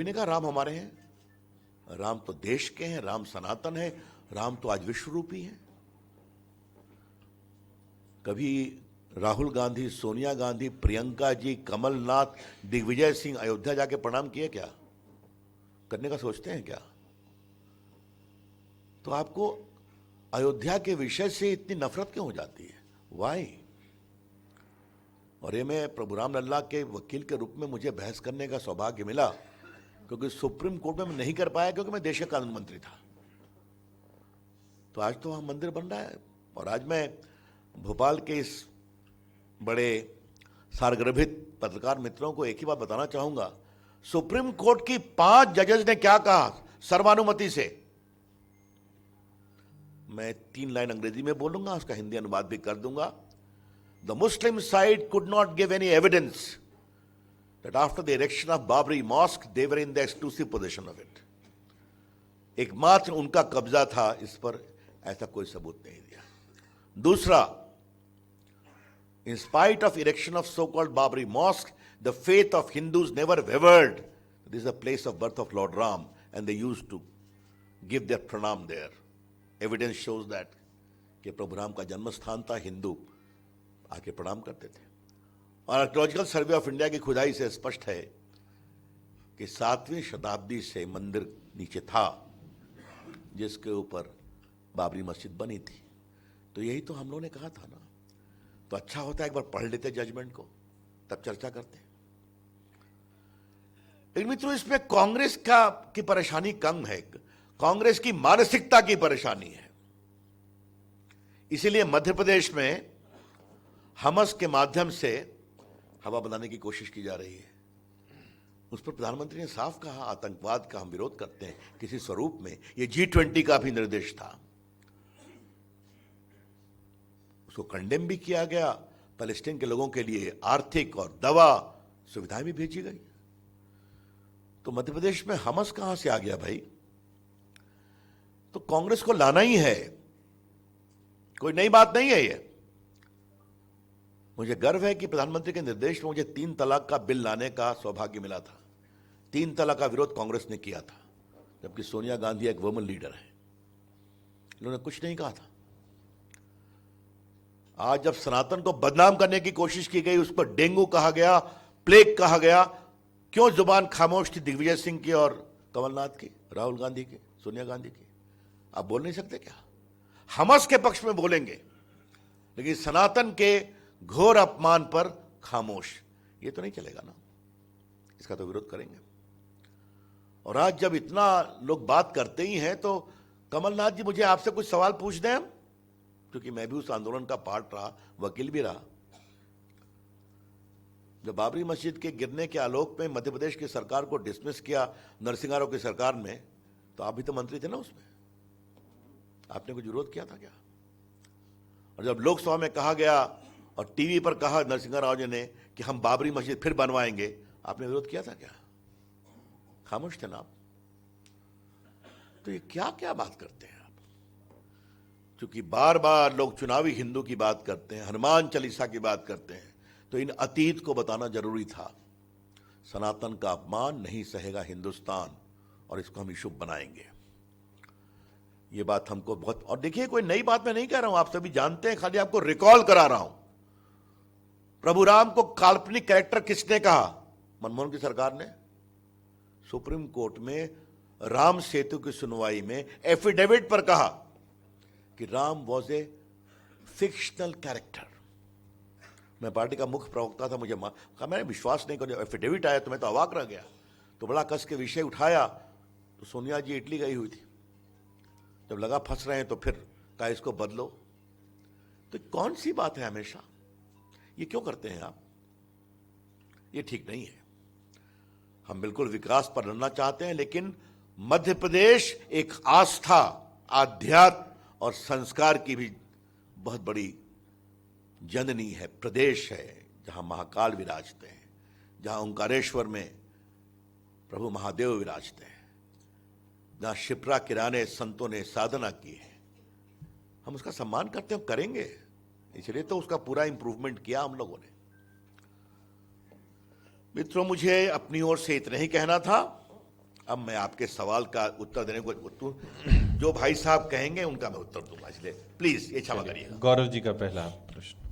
ने कहा राम हमारे हैं, राम तो देश के हैं, राम सनातन है, राम तो आज विश्व रूपी है। कभी राहुल गांधी, सोनिया गांधी, प्रियंका जी, कमलनाथ, दिग्विजय सिंह अयोध्या जाके प्रणाम किए क्या? करने का सोचते हैं क्या? तो आपको अयोध्या के विषय से इतनी नफरत क्यों हो जाती है? वाई? और ये मैं प्रभु राम लल्ला के वकील के रूप में मुझे बहस करने का सौभाग्य मिला, क्योंकि सुप्रीम कोर्ट में मैं नहीं कर पाया, क्योंकि मैं देश का कानून मंत्री था। तो आज तो वहां मंदिर बन रहा है। और आज मैं भोपाल के इस बड़े सारगर्भित पत्रकार मित्रों को एक ही बात बताना चाहूंगा, सुप्रीम कोर्ट की 5 जजेस ने क्या कहा सर्वानुमति से। मैं 3 लाइन अंग्रेजी में बोलूंगा, उसका हिंदी अनुवाद भी कर दूंगा। The Muslim side could not give any evidence that after the erection of Babri Mosque, they were in the exclusive possession of it. एकमात्र उनका कब्जा था इस पर, ऐसा कोई सबूत नहीं दिया। दूसरा, in spite of erection of so-called Babri Mosque, the faith of Hindus never wavered. This is a place of birth of Lord Ram, and they used to give their pranam there. Evidence shows that कि प्रभु राम का जन्म स्थान था, हिंदू आके प्रणाम करते थे। और आर्कियोलॉजिकल सर्वे ऑफ इंडिया की खुदाई से स्पष्ट है कि 7वीं शताब्दी से मंदिर नीचे था, जिसके ऊपर बाबरी मस्जिद बनी थी। तो यही तो हम लोगों ने कहा था ना। तो अच्छा होता है एक बार पढ़ लेते जजमेंट को, तब चर्चा करते। लेकिन मित्रों, इसमें कांग्रेस की परेशानी कम है, कांग्रेस की मानसिकता की परेशानी है। इसीलिए मध्य प्रदेश में हमस के माध्यम से हवा बनाने की कोशिश की जा रही है। उस पर प्रधानमंत्री ने साफ कहा, आतंकवाद का हम विरोध करते हैं किसी स्वरूप में। ये G20 का भी निर्देश था, उसको कंडेम भी किया गया। पैलेस्टीन के लोगों के लिए आर्थिक और दवा सुविधाएं भी भेजी गई। तो मध्य प्रदेश में हमस कहां से आ गया भाई? तो कांग्रेस को लाना ही है, कोई नई बात नहीं है ये। मुझे गर्व है कि प्रधानमंत्री के निर्देश में मुझे 3 तलाक का बिल लाने का सौभाग्य मिला था। 3 तलाक का विरोध कांग्रेस ने किया था, जबकि सोनिया गांधी एक वुमन लीडर है, इन्होंने कुछ नहीं कहा था। आज जब सनातन को बदनाम करने की कोशिश की गई, उस पर डेंगू कहा गया, प्लेग कहा गया, क्यों जुबान खामोश थी दिग्विजय सिंह की और कमलनाथ की, राहुल गांधी की, सोनिया गांधी की? आप बोल नहीं सकते क्या? हमस के पक्ष में बोलेंगे, लेकिन सनातन के घोर अपमान पर खामोश, ये तो नहीं चलेगा ना। इसका तो विरोध करेंगे। और आज जब इतना लोग बात करते ही हैं, तो कमलनाथ जी, मुझे आपसे कुछ सवाल पूछ दें हम, क्योंकि मैं भी उस आंदोलन का पार्ट रहा, वकील भी रहा। जब बाबरी मस्जिद के गिरने के आलोक में मध्य प्रदेश की सरकार को डिसमिस किया नरसिंह राव की सरकार में, तो आप भी तो मंत्री थे ना उसमें, आपने कुछ विरोध किया था क्या? और जब लोकसभा में कहा गया और टीवी पर कहा नरसिंह राव जी ने कि हम बाबरी मस्जिद फिर बनवाएंगे, आपने विरोध किया था क्या? खामोश थे ना आप। तो ये क्या क्या बात करते हैं आप? क्योंकि बार बार लोग चुनावी हिंदू की बात करते हैं, हनुमान चालीसा की बात करते हैं, तो इन अतीत को बताना जरूरी था। सनातन का अपमान नहीं सहेगा हिंदुस्तान, और इसको हम इशू बनाएंगे। ये बात हमको बहुत, और देखिए कोई नई बात मैं नहीं कह रहा हूं, आप सभी जानते हैं, खाली आपको रिकॉल करा रहा हूं। प्रभु राम को काल्पनिक कैरेक्टर किसने कहा? मनमोहन की सरकार ने। सुप्रीम कोर्ट में राम सेतु की सुनवाई में एफिडेविट पर कहा कि Ram was a fictional character. मैं पार्टी का मुख्य प्रवक्ता था, मुझे कहा, मैंने विश्वास नहीं किया। एफिडेविट आया तो मैं तो अवाक रह गया। तो बड़ा कस के विषय उठाया, तो सोनिया जी इटली गई हुई थी। जब लगा फंस रहे हैं तो फिर कहा इसको बदलो। तो कौन सी बात है हमेशा? ये क्यों करते हैं आप? ये ठीक नहीं है। हम बिल्कुल विकास पर लड़ना चाहते हैं, लेकिन मध्य प्रदेश एक आस्था, आध्यात्म और संस्कार की भी बहुत बड़ी जननी है, प्रदेश है, जहां महाकाल विराजते हैं, जहां ओंकारेश्वर में प्रभु महादेव विराजते हैं, जहां शिप्रा किराने संतों ने साधना की है। हम उसका सम्मान करते हैं, करेंगे, इसलिए तो उसका पूरा इंप्रूवमेंट किया हम लोगों ने। मित्रों, मुझे अपनी ओर से इतना ही कहना था। अब मैं आपके सवाल का उत्तर देने को जो भाई साहब कहेंगे उनका मैं उत्तर दूंगा, इसलिए प्लीज ये क्षमा करिएगा। गौरव जी का पहला प्रश्न।